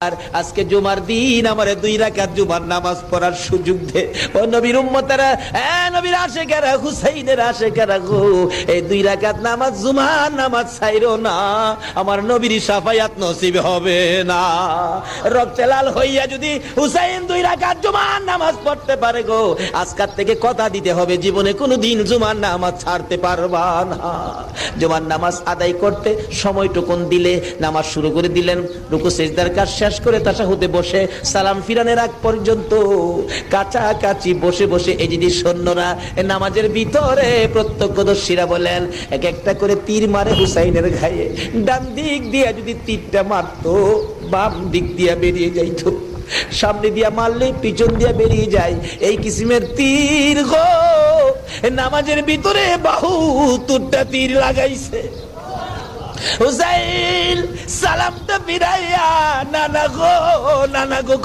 আর আজকে জুমার দিন আমারে 2 রাকাত জুমার নামাজ পড়ার সুযোগ দে। ও নবীর উম্মতেরা, নবীর আশিকেরা, হুসাইনের আশিকেরা গো, এই 2 রাকাত নামাজ জুমার নামাজ ছাইরো না, আমার নবীর শাফায়াত নসিব হবে না। রক্তে লাল হইয়া যদি হুসাইন 2 রাকাত জুমার নামাজ পড়তে পারে গো, আজকাল থেকে কথা দিতে হবে জীবনে কোনোদিন জুমার নামাজ ছাড়তে পারবা না। জুমার নামাজ আদায় করতে সময়টুকুন দিলে নামাজ শুরু করে দিলেন, রুকু সিজদার কাজ শেষ করে তাশাহুদে বসে সালাম ফিরানের আগ পর্যন্ত কাছাকাছি বসে বসে এই যদি সৈন্যরা নামাজের ভিতরে প্রত্যক্ষদর্শীরা বলেন এক একটা করে তীর মারে হুসাইনের গায়ে। ডান দিক দিয়ে যদি তীরটা মারতো, বাম দিক দিয়ে বেরিয়ে যাইতো, সামনে দিয়া মারলে পিছন দিয়া বেরিয়ে যায়, এই কিসিমের তীর গো নামাজের ভিতরে বাহুতুরটা তীর লাগাইছে। হুসাইন সালামটা ফিরাইয়া নানা গো